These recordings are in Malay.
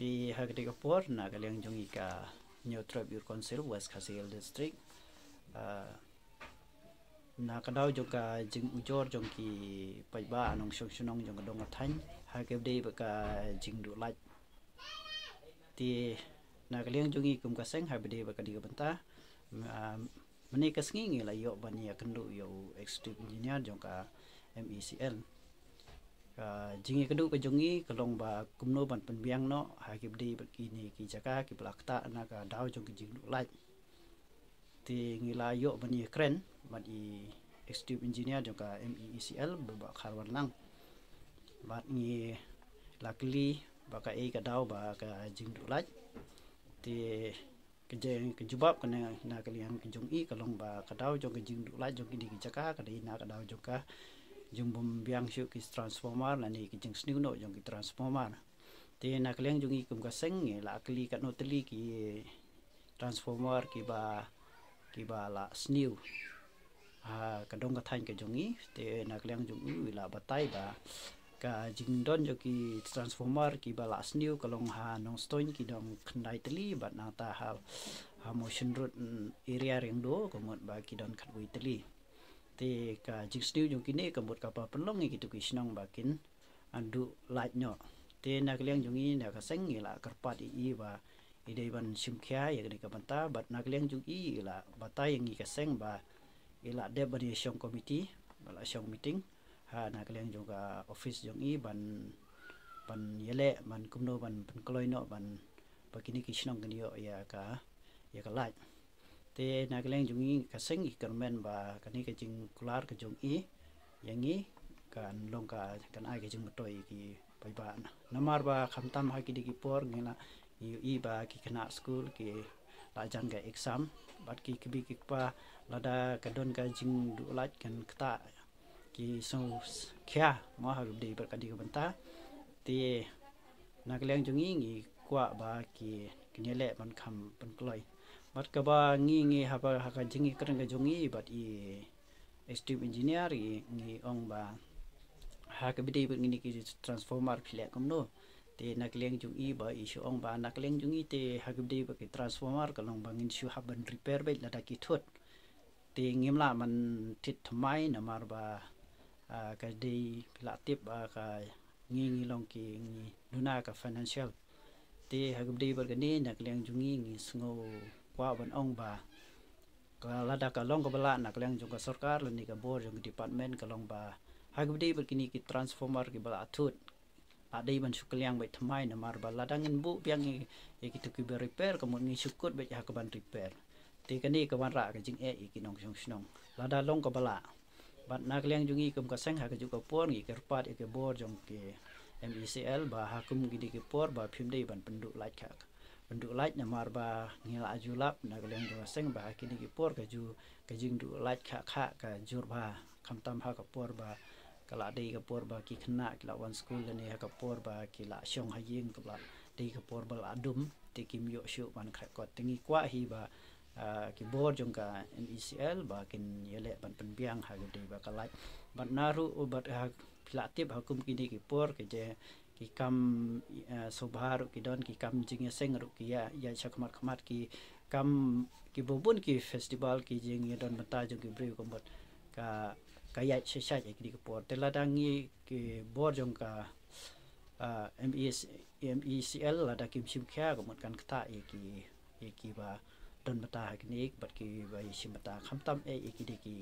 Ti Hagdikapur na kaliang jong ika New Tribute Council West Khasil District na kadaw jong ka jing ujor jong ki paiba anong syong jong kadong athan hagabde baka jing du laj ti na kaliang jong ikum kaseng habde baka di banta mani kasngi ngi la yo bani akendu yo executive engineer jong ka MECL jingi kedu ke jongi kalong ba kumno ban penbiang no hagibdi begini ki jaka ki belakta na ka daw jong ki jing laj ti ngila yo bani kren bani executive engineer jong ka MECL ba kharwan lang bat ngi lakli ba ka e ka daw ba ka jing laj ti kejeng kejubab kana na kalian kejong i kalong ba ka daw jong ki jing laj jong ki di jaka ka di na ka daw jong ka jung bom biang shu ki transformer la ni ki jing snu no jong ki transformer te na kleng jung i kum ka seng la kli ka no tli ki transformer ki ba la snu ka dong ka thain ka jung i te na kleng jung i la batai ba ka jing don jo ki transformer ki ba la snu ka long ha nong stoin ki dong khnai tli ba na ta ha motion road area ring do ko mot ba ki don khat wi tli te ka jing snu jong kini kambut kapa penlong gitu kisnong bakin andu light nyo te na kleng jong i na ka seng la karpat i ba idei ban simkhya ya ni ka banta bat na kleng jong i la batai ngi ka seng ba ila de bani syong committee bala syong meeting ha na kleng jong ka office jong i ban yele ban kumno ban kloi no ban bakini kisnong gnio ya ka light te na kleng jong i ka seng i kermen ba kani ka jing kular ka jong i yangi kan long ka kan ai ka jing motoi ki pai ba namar ba khamtam ha ki di ki por ngila i ba ki kana school ki la jan ga exam bat ki bi ki pa lada ka don ka jing du lat kan kta ki so kya ma ha de ber ka di ka banta te na kleng jong i ngi kwa ba ki nyele ban kham ban kloi bat ka ba ngi ha ba ha ka jingi kren ka jongi bat i executive engineer ngi ong ba ha ka bidei ngi ki transformer phile komno te na kleng jong i ba i shu ong ba na kleng jong i te ha ka bidei ba ki transformer ka long ba ngin shu ha ban repair ba la da ki thot te ngim la man tit thmai na mar ba ka dei phila tip ba ka ngi long ki ngi duna ka financial te ha ka bidei ba ni na kleng jong i ngi sngo kwa ban ong ba ka lada ka long ka bala na kleng jong ka sarkar ni ka board jong department ka long ba hagde berkini ki transformer ki bala thut adai ban sukliang bai thmai na mar ba lada ngin bu piang e ki tu ki repair ka mon ngi sukut bai ha ka ban repair te ka ni ka ban ra ka jing e ki nong song snong lada long ka bala bat na kleng jong i kum ka seng ha ka ju ka por ngi kerpat e ke board jong ki MECL ba hakum gi di ki por ba phim dei ban penduk lait kha penduk lait na mar ba ngil ajulap na kleng jong seng ba kini ki por ka ju ka jing du lait kha ka jur ba khamtam ha ka por ba kala dei ka por ba ki khna kila one school ni ha ka por ba ki la syong ha ying ka dei ka por ba la dum te kim yo shu ban kha ko tingi kwa hi ba ki bor jong ka MECL ba kin yele ban penbiang ha dei ba ka lait ban naru bat ha pilatip hakum kini ki por ke je ki kam sobhar ki don ki kam jing seng ru ki ya chakmat ki kam ki bobun ki festival ki jing don mata jong ki bre ko bot ka ya sha ki di por te ladangi ki bor jong ka MECL lada kim sim kya ko mot kan kta ki ba don mata ki bat ki ba sim mata khamtam ki di ki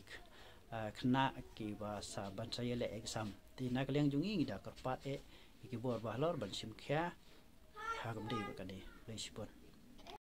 khna ki ba sa ban sa yele exam ti na kleng jong i da karpat ki bor ba lor ban sim kya ha gam dei ba ka ni le sipon